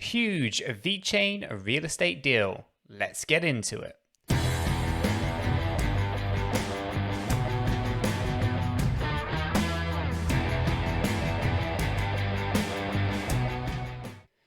Huge VeChain real estate deal. Let's get into it.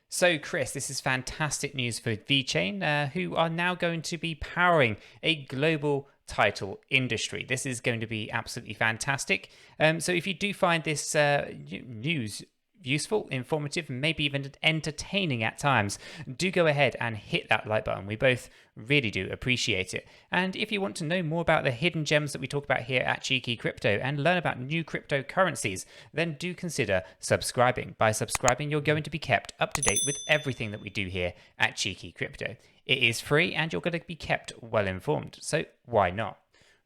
So Chris, this is fantastic news for VeChain, who are now going to be powering a global title industry. This is going to be absolutely fantastic. So if you do find this news useful, informative, maybe even entertaining at times, do go ahead and hit that like button. We both really do appreciate it. And if you want to know more about the hidden gems that we talk about here at Cheeky Crypto and learn about new cryptocurrencies, then do consider subscribing. By subscribing, you're going to be kept up to date with everything that we do here at Cheeky Crypto. It is free and you're going to be kept well informed. So why not?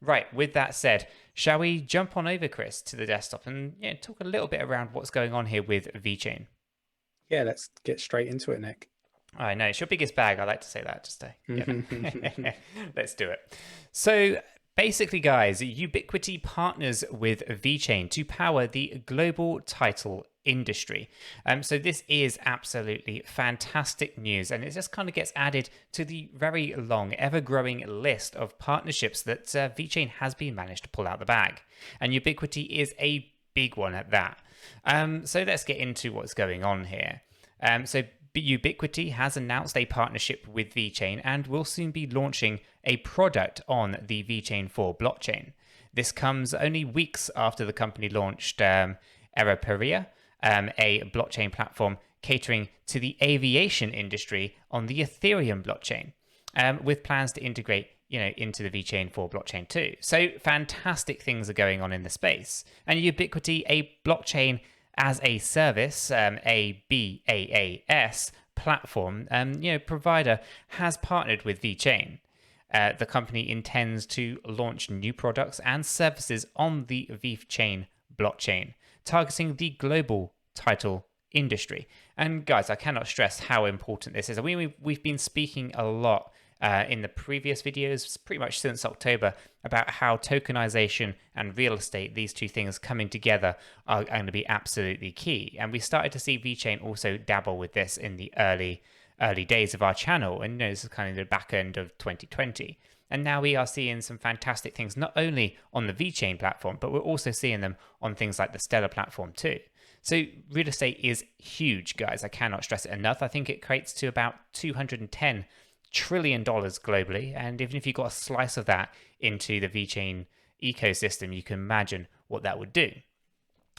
Right, with that said, shall we jump on over, Chris, to the desktop and talk a little bit around what's going on here with VeChain? Yeah, let's get straight into it, Nick. I know, it's your biggest bag. I like to say that, just to, Let's do it. So basically, guys, Ubiquity partners with VeChain to power the global title industry. So this is absolutely fantastic news, and it just kind of gets added to the very long, ever-growing list of partnerships that VeChain has been managed to pull out the bag, and Ubiquity is a big one at that. So let's get into what's going on here. So Ubiquity has announced a partnership with VeChain and will soon be launching a product on the Vechain 4 blockchain. This comes only weeks after the company launched 𝗕𝗘𝗪𝗔𝗥𝗘, a blockchain platform catering to the aviation industry on the Ethereum blockchain, with plans to integrate into the Vechain 4 blockchain too. So fantastic things are going on in the space. And Ubiquity, a blockchain as a service, a BaaS platform, provider, has partnered with VeChain. The company intends to launch new products and services on the VeChain blockchain, targeting the global title industry. And guys, I cannot stress how important this is. I mean, we've been speaking a lot in the previous videos, pretty much since October, about how tokenization and real estate, these two things coming together, are going to be absolutely key. And we started to see VeChain also dabble with this in the early days of our channel, and this is kind of the back end of 2020. And now we are seeing some fantastic things, not only on the VeChain platform, but we're also seeing them on things like the Stellar platform too. So real estate is huge, guys. I cannot stress it enough. I think it equates to about $210 trillion globally. And even if you got a slice of that into the VeChain ecosystem, you can imagine what that would do.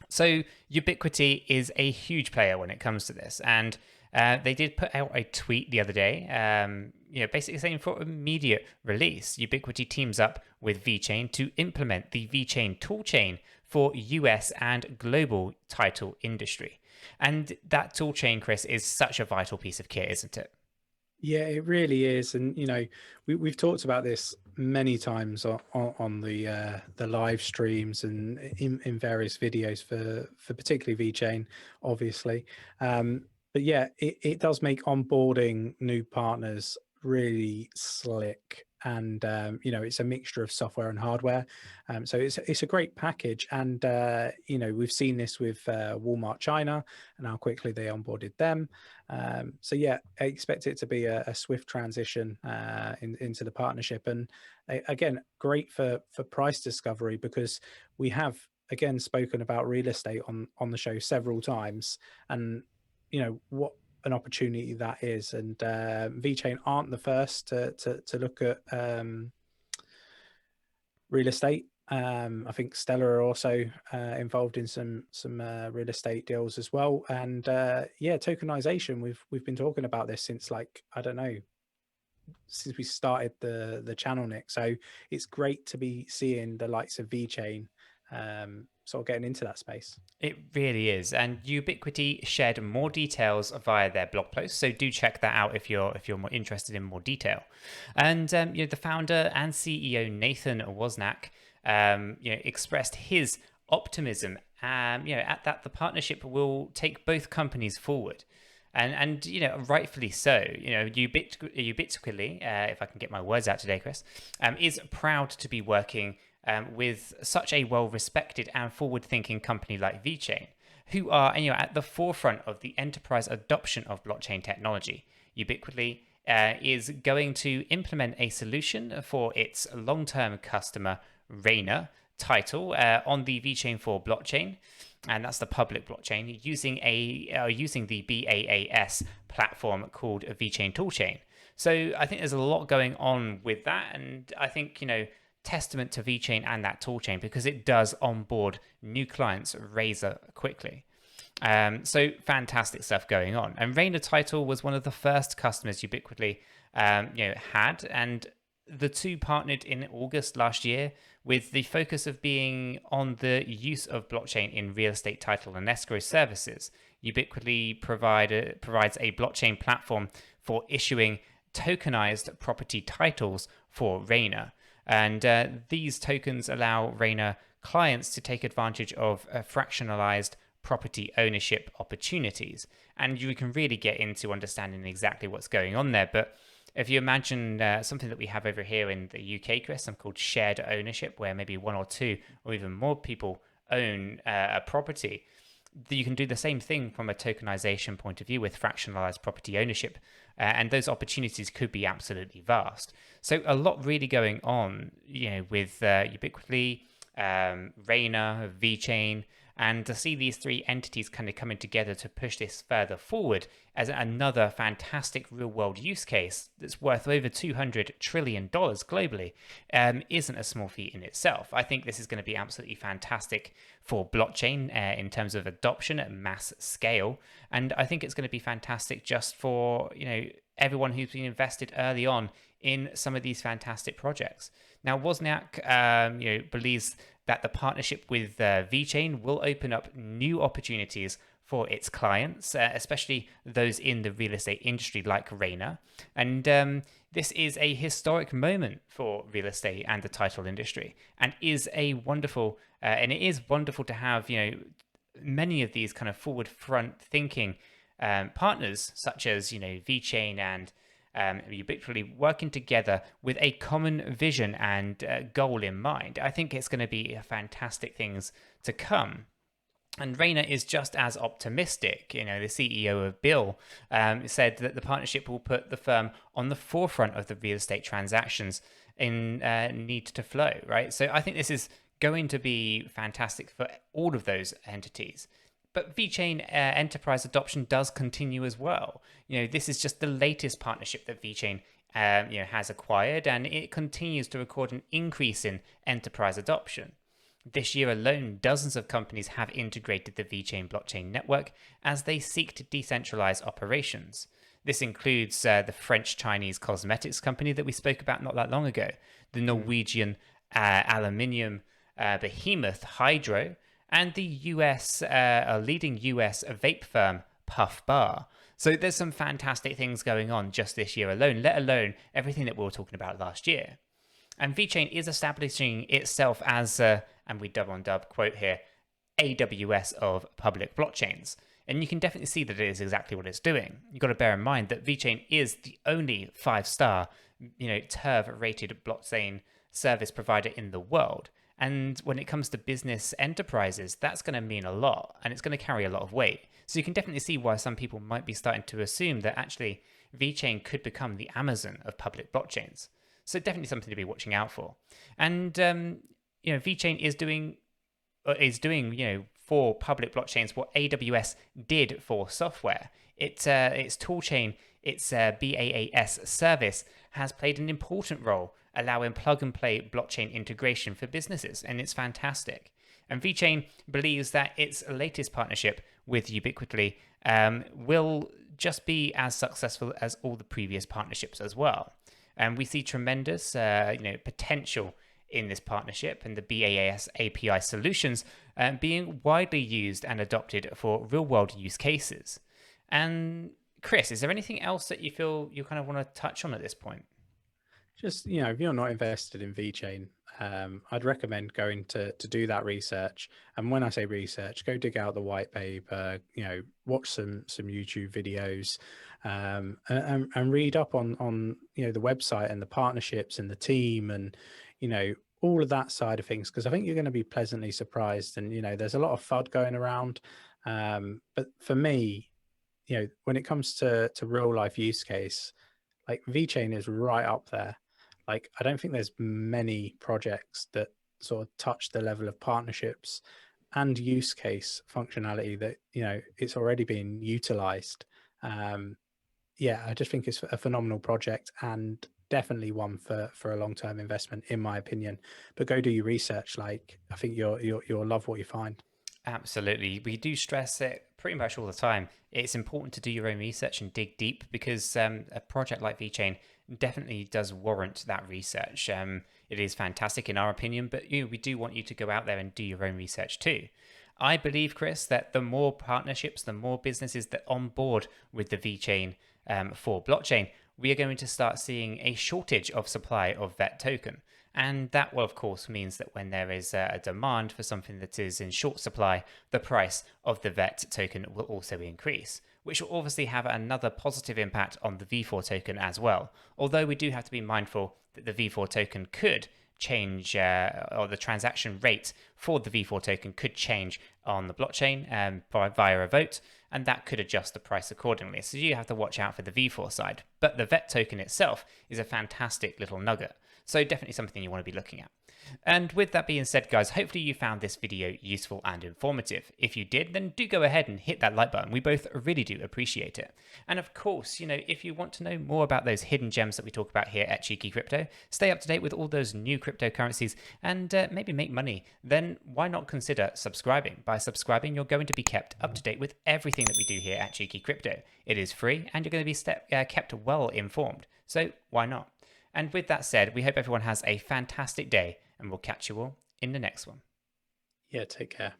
So Ubiquity is a huge player when it comes to this. And they did put out a tweet the other day, basically saying for immediate release, Ubiquity teams up with VeChain to implement the VeChain toolchain for US and global title industry. And that toolchain, Chris, is such a vital piece of kit, isn't it? Yeah, it really is. And, we've talked about this many times on the live streams and in various videos for particularly VeChain, obviously. But yeah, it does make onboarding new partners really slick. And, it's a mixture of software and hardware. So it's a great package. And, we've seen this with Walmart China and how quickly they onboarded them. So yeah, I expect it to be a swift transition into the partnership. And again, great for price discovery, because we have, again, spoken about real estate on the show several times. And, what an opportunity that is. And VeChain aren't the first to look at real estate. I think Stellar are also involved in some real estate deals as well. And tokenization, we've been talking about this since, like, I don't know, since we started the channel, Nick. So it's great to be seeing the likes of VeChain sort of getting into that space. It really is. And Ubiquity shared more details via their blog post, so do check that out if you're more interested in more detail. And the founder and CEO 𝗕𝗘𝗪𝗔𝗥𝗘 expressed his optimism at that the partnership will take both companies forward. And rightfully so. Ubiquity, if I can get my words out today, Chris, is proud to be working with such a well-respected and forward-thinking company like VeChain, who are at the forefront of the enterprise adoption of blockchain technology. Ubiquitly is going to implement a solution for its long-term customer 𝗕𝗓 title on the VeChain 4 blockchain, and that's the public blockchain, using the BaaS platform called Vechain Toolchain. So I think there's a lot going on with that, and I think testament to VeChain and that toolchain, because it does onboard new clients razor quickly. So fantastic stuff going on. And 𝗕𝗓 title was one of the first customers Ubiquitly had, and the two partnered in August last year with the focus of being on the use of blockchain in real estate title and escrow services. Ubiquitly provides a blockchain platform for issuing tokenized property titles for 𝗕𝗓. And these tokens allow 𝗕𝗓 clients to take advantage of fractionalized property ownership opportunities. And you can really get into understanding exactly what's going on there. But if you imagine something that we have over here in the UK, Chris, something called shared ownership, where maybe one or two or even more people own a property, you can do the same thing from a tokenization point of view with fractionalized property ownership. And those opportunities could be absolutely vast. So a lot really going on, with Ubiquitly, 𝗕𝗓, VeChain, and to see these three entities kind of coming together to push this further forward as another fantastic real-world use case that's worth over $200 trillion globally isn't a small feat in itself. I think this is going to be absolutely fantastic for blockchain in terms of adoption at mass scale, and I think it's going to be fantastic just for everyone who's been invested early on in some of these fantastic projects. Now, Wozniak believes that the partnership with VeChain will open up new opportunities for its clients, especially those in the real estate industry like 𝗕𝗓. And this is a historic moment for real estate and the title industry, and is wonderful to have many of these kind of forward front thinking partners such as VeChain and Ubiquitly working together with a common vision and goal in mind. I think it's going to be fantastic things to come. And 𝗕𝗓 is just as optimistic. The CEO of Bill said that the partnership will put the firm on the forefront of the real estate transactions in need to flow, right? So I think this is going to be fantastic for all of those entities. But VeChain enterprise adoption does continue as well. This is just the latest partnership that VeChain has acquired, and it continues to record an increase in enterprise adoption. This year alone, dozens of companies have integrated the VeChain blockchain network as they seek to decentralize operations. This includes the French-Chinese cosmetics company that we spoke about not that long ago, the Norwegian aluminium behemoth Hydro, and the leading US vape firm 𝗕𝗄𝗪. So there's some fantastic things going on just this year alone, let alone everything that we were talking about last year. And VeChain is establishing itself as, and we dub quote here, AWS of public blockchains. And you can definitely see that it is exactly what it's doing. You've got to bear in mind that VeChain is the only 5-star, 𝗕𝗓 rated blockchain service provider in the world. And when it comes to business enterprises, that's going to mean a lot, and it's going to carry a lot of weight. So you can definitely see why some people might be starting to assume that actually VeChain could become the Amazon of public blockchains. So definitely something to be watching out for. And VeChain is doing for public blockchains what AWS did for software. Its toolchain, its BaaS service, has played an important role, allowing plug-and-play blockchain integration for businesses, and it's fantastic. And VeChain believes that its latest partnership with Ubiquitly will just be as successful as all the previous partnerships as well. And we see tremendous potential in this partnership and the BaaS API solutions being widely used and adopted for real-world use cases. And Chris, is there anything else that you feel you kind of want to touch on at this point? Just, if you're not invested in VeChain, I'd recommend going to do that research. And when I say research, go dig out the white paper, watch some YouTube videos, and read up on the website and the partnerships and the team and, all of that side of things, because I think you're going to be pleasantly surprised. And, there's a lot of FUD going around. But for me, when it comes to real life use case, like VeChain is right up there. Like, I don't think there's many projects that sort of touch the level of partnerships and use case functionality that, it's already been utilized. Yeah, I just think it's a phenomenal project and definitely one for a long-term investment, in my opinion. But go do your research. Like, I think you'll love what you find. Absolutely. We do stress it pretty much all the time. It's important to do your own research and dig deep because a project like VeChain definitely does warrant that research. It is fantastic in our opinion, but we do want you to go out there and do your own research too. I believe, Chris, that the more partnerships, the more businesses that on board with the VeChain for blockchain, we are going to start seeing a shortage of supply of VET token. And that, well, of course, means that when there is a demand for something that is in short supply, the price of the VET token will also increase, which will obviously have another positive impact on the V4 token as well. Although we do have to be mindful that the V4 token could change, or the transaction rate for the V4 token could change on the blockchain via a vote, and that could adjust the price accordingly. So you have to watch out for the V4 side. But the VET token itself is a fantastic little nugget. So definitely something you want to be looking at. And with that being said, guys, hopefully you found this video useful and informative. If you did, then do go ahead and hit that like button. We both really do appreciate it. And of course, if you want to know more about those hidden gems that we talk about here at Cheeky Crypto, stay up to date with all those new cryptocurrencies and maybe make money, then why not consider subscribing? By subscribing, you're going to be kept up to date with everything that we do here at Cheeky Crypto. It is free and you're going to be kept well informed. So why not? And with that said, we hope everyone has a fantastic day and we'll catch you all in the next one. Yeah, take care.